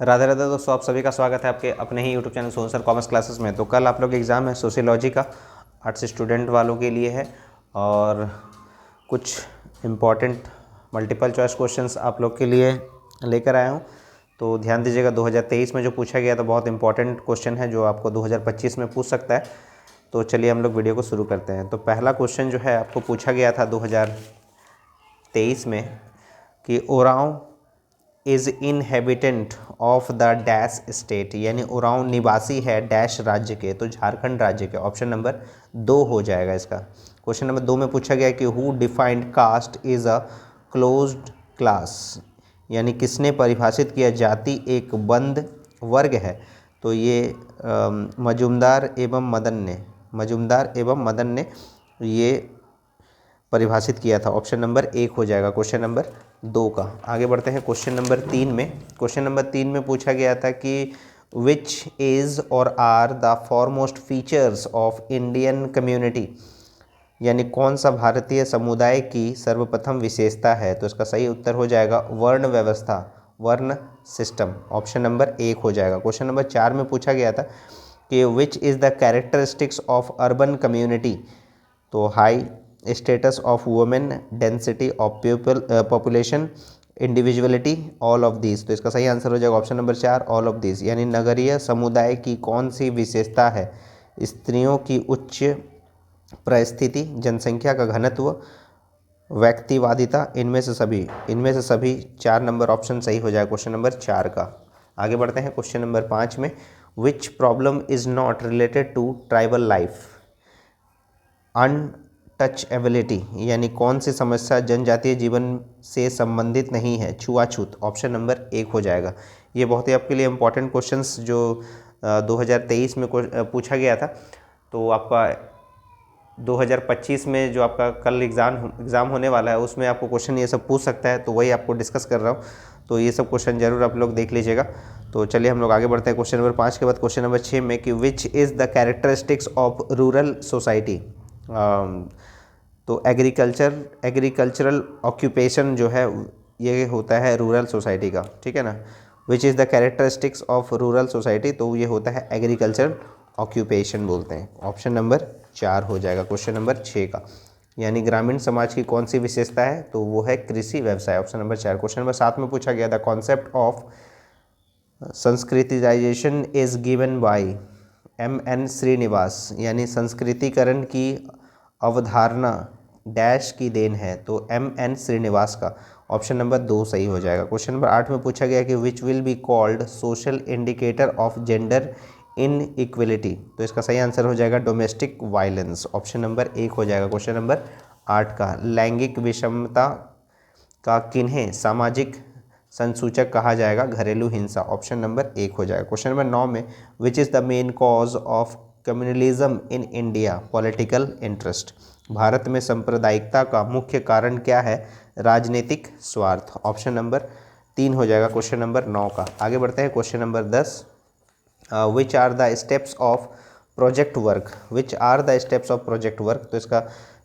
राधे राधे दोस्तों, आप सभी का स्वागत है आपके अपने ही YouTube channel Sonu sir commerce classes में। तो कल आप लोग एग्ज़ाम है सोशियोलॉजी का, आर्ट्स स्टूडेंट वालों के लिए है और कुछ इम्पॉर्टेंट मल्टीपल चॉइस क्वेश्चंस आप लोग के लिए लेकर आया हूँ। तो ध्यान दीजिएगा, 2023 में जो पूछा गया था बहुत इंपॉर्टेंट क्वेश्चन है जो आपको 2025 में पूछ सकता है। तो चलिए हम लोग वीडियो को शुरू करते हैं। तो पहला क्वेश्चन जो है आपको पूछा गया था 2023 में कि Oram is inhabitant of the dash state, यानी ओरांव निवासी है डैश राज्य के, तो झारखंड राज्य के। ऑप्शन नंबर 2 हो जाएगा इसका। क्वेश्चन नंबर 2 में पूछा गया कि who defined caste is a closed class, यानी किसने परिभाषित किया जाति एक बंद वर्ग है। तो ये मजुमदार एवं मदन ने ये परिभाषित किया था। ऑप्शन नंबर 1 हो जाएगा क्वेश्चन नंबर 2 का। आगे बढ़ते हैं क्वेश्चन नंबर 3 में। क्वेश्चन नंबर 3 में पूछा गया था कि which is or are the foremost features of Indian community, यानी कौन सा भारतीय समुदाय की सर्वप्रथम विशेषता है। तो इसका सही उत्तर हो जाएगा वर्ण व्यवस्था, वर्ण सिस्टम। ऑप्शन नंबर 1 हो जाएगा। क्वेश्चन नंबर 4 में पूछा गया था कि which is the characteristics of urban community. तो high status of women, density of population, individuality, all of these. तो इसका सही आंसर हो जाएगा option number 4 all of these, यानी नगरीय समुदाय की कौन सी विशेषता है। स्त्रियों की उच्च परिस्थिति, जनसंख्या का घनत्व, व्यक्तिवादिता, इनमें से सभी 4 नंबर ऑप्शन सही हो जाएगा क्वेश्चन नंबर 4 का। आगे बढ़ते हैं क्वेश्चन नंबर 5 में। Which problem is not related to tribal life, untouchability, यानी कौन सी समस्या जनजातीय जीवन से संबंधित नहीं है। छुआछूत। ऑप्शन नंबर 1 हो जाएगा। ये बहुत ही आपके लिए इम्पोर्टेंट क्वेश्चंस जो 2023 में पूछा गया था। तो आपका 2025 में जो आपका कल एग्ज़ाम होने वाला है उसमें आपको क्वेश्चन ये सब पूछ सकता है, तो वही आपको डिस्कस कर रहा हूँ। तो ये सब क्वेश्चन जरूर आप लोग देख लीजिएगा। तो चलिए हम लोग आगे बढ़ते हैं क्वेश्चन नंबर 5 के बाद क्वेश्चन नंबर 6 में कि which is the characteristics of rural society. तो एग्रीकल्चरल ऑक्यूपेशन जो है ये होता है रूरल सोसाइटी का, ठीक है ना। विच is the characteristics of rural society, तो ये होता है एग्रीकल्चरल ऑक्यूपेशन बोलते हैं। ऑप्शन नंबर 4 हो जाएगा क्वेश्चन नंबर 6 का, यानी ग्रामीण समाज की कौन सी विशेषता है, तो वो है कृषि व्यवसाय। Option number 4। क्वेश्चन नंबर 7 में पूछा गया the concept of Sanskritization is given by M.N. Srinivas, यानी संस्कृतिकरण की अवधारणा डैश की देन है। तो M.N. श्रीनिवास का ऑप्शन नंबर 2 सही हो जाएगा। क्वेश्चन नंबर 8 में पूछा गया कि which will be called social indicator of gender in equality. तो इसका सही आंसर हो जाएगा डोमेस्टिक वायलेंस। ऑप्शन नंबर 1 हो जाएगा क्वेश्चन नंबर 8 का। लैंगिक विषमता का किन्हें सामाजिक संसूचक कहा जाएगा। घरेलू हिंसा। ऑप्शन नंबर 1 हो जाएगा। क्वेश्चन नंबर 9 में विच is the main cause of communalism in India. Political interest, Bharat में सांप्रदायिकता का मुख्य कारण क्या है। राजनीतिक स्वार्थ। ऑप्शन नंबर 3 हो जाएगा क्वेश्चन नंबर 9 का। आगे बढ़ते हैं question number 10। Which are the steps of project work. Which are the steps of project work, तो इसका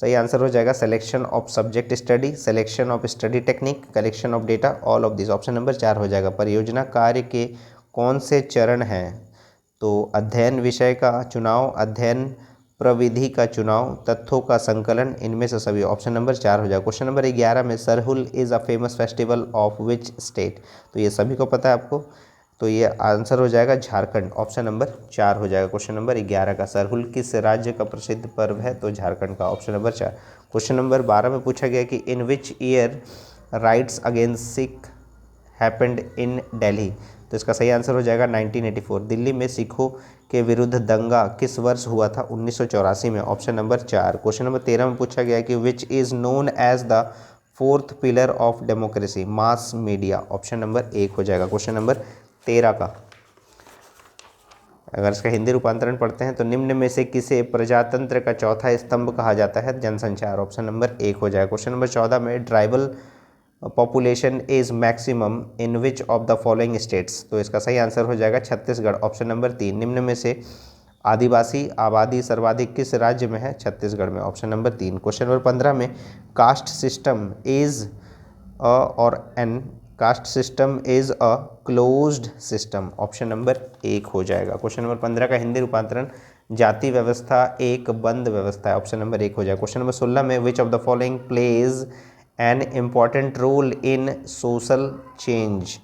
सही आंसर हो जाएगा selection of subject study, selection of study technique, collection of data, all of this. Option number 4 हो जाएगा। परियोजना कार्य के कौन से चरण हैं। तो अध्ययन विषय का चुनाव, अध्ययन प्रविधि का चुनाव, तथ्यों का संकलन, इनमें से सभी। ऑप्शन नंबर 4 हो जाएगा। क्वेश्चन नंबर 11 में Sarhul is a famous festival of which state. तो ये सभी को पता है आपको, तो ये आंसर हो जाएगा झारखंड। ऑप्शन नंबर 4 हो जाएगा क्वेश्चन नंबर 11 का। सरहुल किस राज्य का प्रसिद्ध पर्व है, तो झारखंड का। Option number 4। क्वेश्चन नंबर 12 में पूछा गया कि in which year riots against Sikh happened in Delhi. तो इसका सही आंसर हो जाएगा 1984। दिल्ली में सिखों के विरुद्ध दंगा किस वर्ष हुआ था। 1984 में। Option number 4। क्वेश्चन नंबर 13 में पूछा गया कि which is known as the fourth pillar of democracy. Mass media. Option number 1 हो जाएगा क्वेश्चन नंबर 13 का। अगर इसका हिंदी रूपांतरण पढ़ते हैं तो निम्न में से किसे प्रजातंत्र का चौथा स्तंभ कहा जाता है। जनसंचार। ऑप्शन नंबर 1 हो जाएगा। क्वेश्चन नंबर 14 में tribal population is maximum in which of the following states. तो इसका सही आंसर हो जाएगा छत्तीसगढ़। Option number 3। निम्न में से आदिवासी आबादी सर्वाधिक किस राज्य में है। छत्तीसगढ़ में। Option number 3। क्वेश्चन नंबर 15 में caste system is or an caste system is a closed system, option number 1 हो जाएगा। क्वेश्चन नंबर 15 का हिंदी रूपांतरण, जाति व्यवस्था एक बंद व्यवस्था है, ऑप्शन नंबर 1 हो जाएगा। क्वेश्चन नंबर 16 में which of the following plays an important role in social change,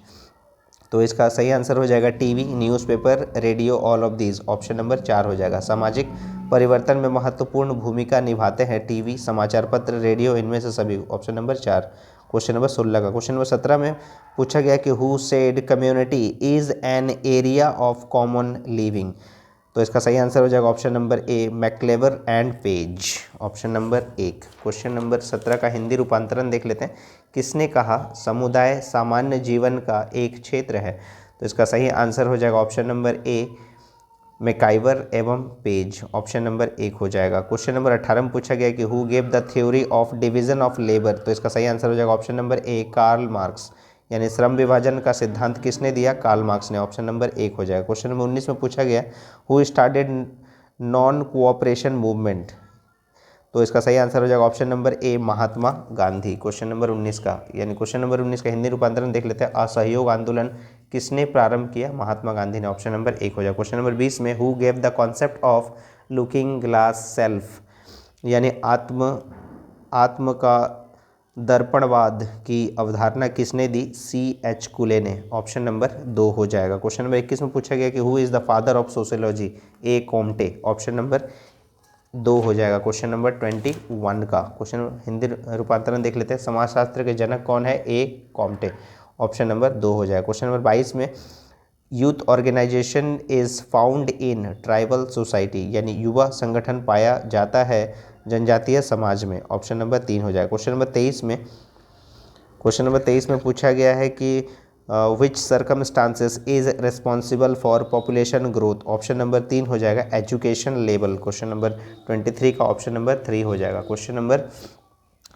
तो इसका सही आंसर हो जाएगा TV, newspaper, radio, all of these, option number 4 हो जाएगा। सामाजिक परिवर्तन में महत्वपूर्ण भूमिका निभाते हैं टीवी, समाचार पत्र, रेडियो, इनमें से सभी, ऑप्शन नंबर 4। क्वेश्चन नंबर 16 का। क्वेश्चन नंबर 17 में पूछा गया कि who said community is an area of common living, तो इसका सही आंसर हो जाएगा option number A, MacIver and Page, option number 1। Question number 17 का हिंदी रूपांतरण देख लेते हैं। किसने कहा समुदाय सामान्य जीवन का एक क्षेत्र है, तो इसका सही आंसर हो जाएगा ऑप्शन नंबर ए, मैकाइवर एवं पेज, ऑप्शन नंबर 1 हो जाएगा। क्वेश्चन नंबर 18 में पूछा गया कि who gave the theory of division of labour, तो इसका सही आंसर हो जाएगा option number A, Karl Marx, यानी श्रम विभाजन का सिद्धांत किसने दिया, कार्ल मार्क्स ने, ऑप्शन नंबर 1 हो जाएगा। क्वेश्चन नंबर 19 में पूछा गया who started non cooperation movement, तो इसका सही आंसर हो जाएगा option number A, Mahatma Gandhi, question number 19 का। यानी क्वेश्चन नंबर 19 का हिंदी रूपांतरण देख लेते हैं। असहयोग आंदोलन किसने प्रारंभ किया, महात्मा गांधी ने, ऑप्शन नंबर 1 हो जाएगा। क्वेश्चन नंबर 20 में who gave the concept of looking glass self, यानी आत्म का दर्पणवाद की अवधारणा किसने दी, C.H. कुले ने, ऑप्शन नंबर 2 हो जाएगा। क्वेश्चन नंबर 21 में पूछा गया कि who is the father of sociology, A, Comte, option number 2 हो जाएगा। क्वेश्चन नंबर 21 का। क्वेश्चन हिंदी रूपांतरण देख लेते हैं। समाजशास्त्र के जनक कौन है, ए, कॉम्टे, ऑप्शन नंबर 2 हो जाएगा। क्वेश्चन नंबर 22 में youth organisation is found in tribal society, यानी युवा संगठन पाया जाता है जनजातीय समाज में, ऑप्शन नंबर 3 हो जाएगा। क्वेश्चन नंबर 23 में पूछा गया है कि which circumstances is responsible for population growth, option number 3 हो जाएगा, एजुकेशन लेवल, क्वेश्चन नंबर 23 का ऑप्शन नंबर 3 हो जाएगा। क्वेश्चन नंबर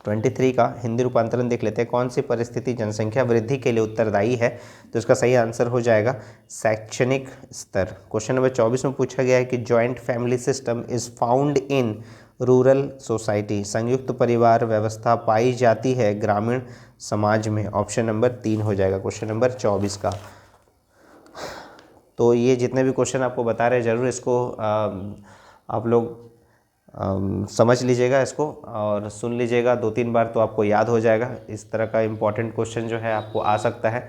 23 का हिंदी रूपांतरण देख लेते हैं। कौन सी परिस्थिति जनसंख्या वृद्धि के लिए उत्तरदायी है, तो इसका सही आंसर हो जाएगा शैक्षणिक स्तर। क्वेश्चन नंबर 24 में पूछा गया है कि joint family system is found in rural society, संयुक्त परिवार व्यवस्था पाई जाती है ग्रामीण समाज में, ऑप्शन नंबर 3 हो जाएगा। क्वेश्चन नंबर 24 का। तो ये जितने भी क्वेश्चन आपको बता रहे हैं ज़रूर इसको आप लोग समझ लीजिएगा इसको और सुन लीजिएगा 2-3 बार, तो आपको याद हो जाएगा। इस तरह का इम्पॉर्टेंट क्वेश्चन जो है आपको आ सकता है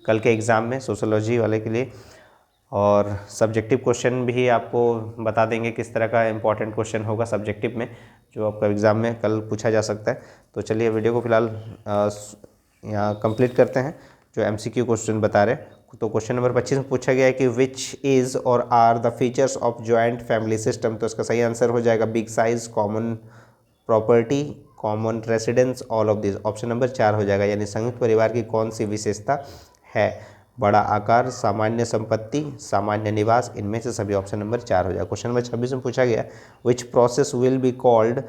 कल के एग्ज़ाम में सोशियोलॉजी वाले के लिए, और सब्जेक्टिव क्वेश्चन भी आपको बता देंगे किस तरह का इम्पॉर्टेंट क्वेश्चन होगा सब्जेक्टिव में जो आपका एग्ज़ाम में कल पूछा जा सकता है। तो चलिए वीडियो को फिलहाल यहाँ कंप्लीट करते हैं जो MCQ क्वेश्चन बता रहे हैं। तो क्वेश्चन नंबर 25 में पूछा गया है कि which is or are the features of joint family system, तो इसका सही आंसर हो जाएगा big size, common property, common residence, all of this, option number 4 हो जाएगा। यानी संयुक्त परिवार की कौन सी विशेषता है, बड़ा आकार, सामान्य संपत्ति, सामान्य निवास, इनमें से सभी, ऑप्शन नंबर 4 हो जाएगा। क्वेश्चन नंबर 26 में पूछा गया which process will be called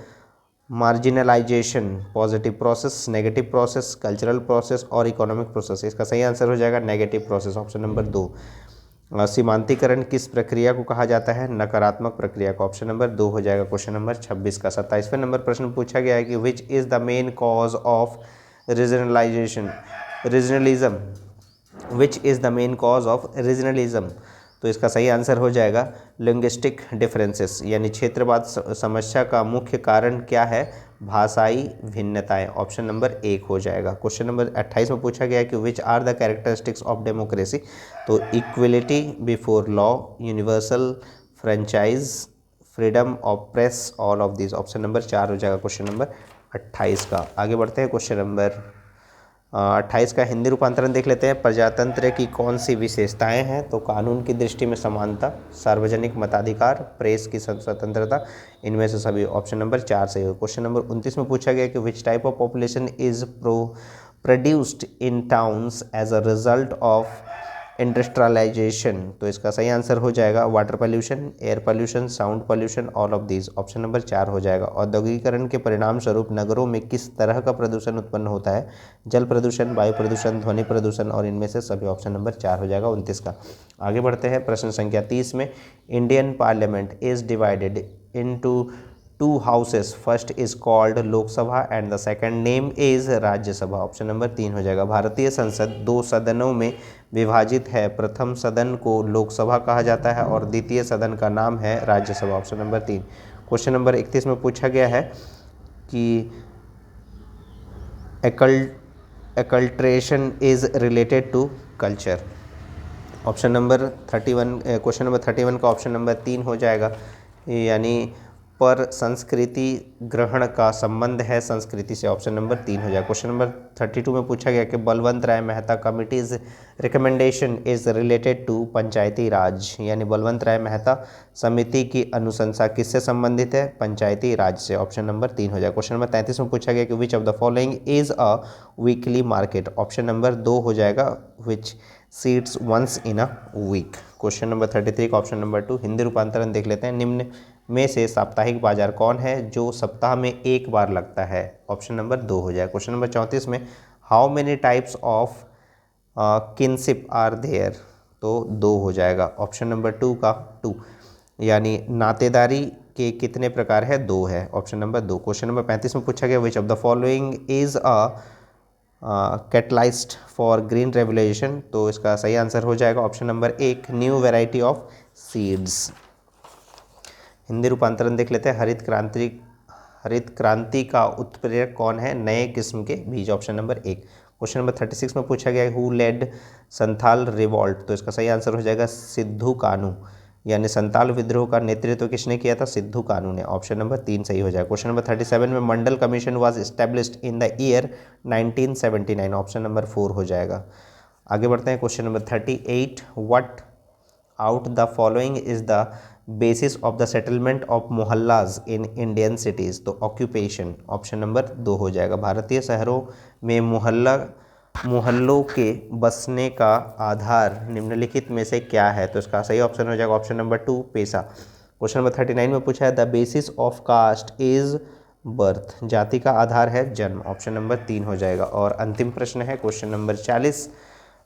marginalisation, positive process, negative process, cultural process और इकोनॉमिक प्रोसेस, इसका सही आंसर हो जाएगा नेगेटिव प्रोसेस, ऑप्शन नंबर 2। सीमांतीकरण किस प्रक्रिया को कहा जाता है, नकारात्मक प्रक्रिया को, ऑप्शन नंबर 2 हो जाएगा। क्वेश्चन नंबर 26 का। 27वें नंबर प्रश्न पूछा गया है कि which is the main cause of regionalisation, regionalism, which is the main cause of regionalism, तो इसका सही आंसर हो जाएगा लिंग्विस्टिक डिफरेंसेस, यानी क्षेत्रवाद समस्या का मुख्य कारण क्या है, भाषाई भिन्नताएं, ऑप्शन नंबर 1 हो जाएगा। क्वेश्चन नंबर 28 में पूछा गया है कि which are the characteristics of democracy, तो equality before law, universal franchise, freedom of press, all of this, option number 4 हो जाएगा क्वेश्चन नंबर 28 का। आगे बढ़ते हैं क्वेश्चन नंबर 28 का हिंदी रूपांतरण देख लेते हैं। प्रजातंत्र की कौन सी विशेषताएं हैं, तो कानून की दृष्टि में समानता, सार्वजनिक मताधिकार, प्रेस की स्वतंत्रता, इनमें से सभी, ऑप्शन नंबर 4 सही हो। क्वेश्चन नंबर 29 में पूछा गया कि which type of population is produced in towns as a result of industrialisation, तो इसका सही आंसर हो जाएगा water pollution, air pollution, sound pollution, all of these, option number 4 हो जाएगा। औद्योगिकरण के परिणाम स्वरूप नगरों में किस तरह का प्रदूषण उत्पन्न होता है, जल प्रदूषण, वायु प्रदूषण, ध्वनि प्रदूषण और इनमें से सभी, ऑप्शन नंबर 4 हो जाएगा 29 का। आगे बढ़ते हैं प्रश्न संख्या 30 में। Indian parliament is divided into 2 houses, first is called Lok Sabha and the second name is Rajya Sabha. Option number 3 हो जाएगा। भारतीय संसद 2 सदनों में विभाजित है, प्रथम सदन को लोकसभा कहा जाता है और द्वितीय सदन का नाम है Rajya Sabha. Option number 3। Question number 31 में पूछा गया है कि acculturation is related to culture. Option number 31, question number 31 का ऑप्शन नंबर 3 हो जाएगा, यानी पर संस्कृति ग्रहण का संबंध है संस्कृति से। ऑप्शन नंबर 3 हो जाएगा। क्वेश्चन नंबर 32 में पूछा गया कि Balwant Rai Mehta committee's recommendation is related to Panchayati Raj, यानी बलवंत राय मेहता समिति की अनुशंसा किससे संबंधित है? पंचायती राज से। ऑप्शन नंबर 3 हो जाएगा। क्वेश्चन नंबर 33 में पूछा गया कि which of the following is a weekly market. Option number 2 हो जाएगा, which sits once in a week. Question number 33 का ऑप्शन नंबर 2। हिंदी रूपांतरण देख लेते हैं। निम्न में से साप्ताहिक बाजार कौन है जो सप्ताह में एक बार लगता है? ऑप्शन नंबर 2 हो जाएगा। क्वेश्चन नंबर 34 में how many types of kinship are there, तो 2 हो जाएगा। ऑप्शन नंबर 2 का 2, यानी नातेदारी के कितने प्रकार है? 2 है। Option number 2। क्वेश्चन नंबर 35 में पूछा गया which of the following is a catalyst for green revolution, तो इसका सही आंसर हो जाएगा option number 1, new variety of seeds. Hindi रूपांतरण देख लेते हैं। हरित क्रांति का उत्प्रेरक कौन है? नए किस्म के बीज। Option number 1। क्वेश्चन नंबर 36 में पूछा गया हु लेड संथाल रिवॉल्ट, तो इसका सही आंसर हो जाएगा सिद्धू कानू, यानी संताल विद्रोह का नेतृत्व किसने किया था? सिद्धू कानू ने। ऑप्शन नंबर 3 सही हो जाएगा। क्वेश्चन नंबर 37 में Mandal commission was established in the year 1979। Option number 4 हो जाएगा। आगे बढ़ते हैं। Question number 38, what out the following is the basis of the settlement of mohallas in Indian cities, तो ऑक्यूपेशन। ऑप्शन नंबर 2 हो जाएगा। भारतीय शहरों में मोहल्लों के बसने का आधार निम्नलिखित में से क्या है? तो इसका सही ऑप्शन हो जाएगा ऑप्शन नंबर 2, पेशा। क्वेश्चन नंबर 39 में पूछा है the basis of caste is birth, जाति का आधार है जन्म। ऑप्शन नंबर 3 हो जाएगा। और अंतिम प्रश्न है question number 40,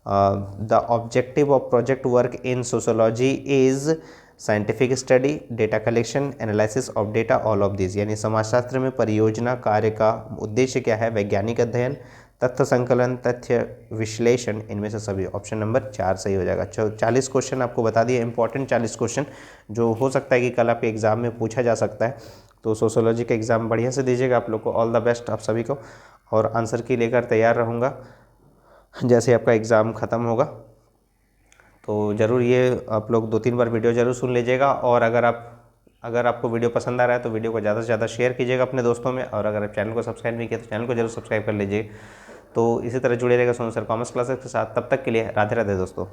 the objective of project work in sociology is scientific study, data collection, analysis of data, all of this, यानी समाजशास्त्र में परियोजना कार्य का उद्देश्य क्या है? वैज्ञानिक अध्ययन, तथ्य संकलन, तथ्य विश्लेषण, इनमें से सभी। ऑप्शन नंबर 4 सही हो जाएगा। 40 क्वेश्चन आपको बता दिए, इंपॉर्टेंट 40 क्वेश्चन जो हो सकता है कि कल आपके एग्जाम में पूछा जा सकता है। तो सोशोलॉजी का एग्ज़ाम बढ़िया से दीजिएगा। आप लोग को ऑल द बेस्ट आप सभी को, और आंसर की लेकर तैयार रहूँगा जैसे आपका एग्ज़ाम ख़त्म होगा। तो ज़रूर ये आप लोग 2-3 बार वीडियो ज़रूर सुन लीजिएगा, और अगर आपको वीडियो पसंद आ रहा है तो वीडियो को ज़्यादा से ज़्यादा शेयर कीजिएगा अपने दोस्तों में, और अगर आप चैनल को सब्सक्राइब नहीं किया तो चैनल को जरूर सब्सक्राइब कर लीजिए। तो इसी तरह जुड़े रहेगा सोनू सर कॉमर्स क्लासेस के साथ। तब तक के लिए राधे राधे दोस्तों।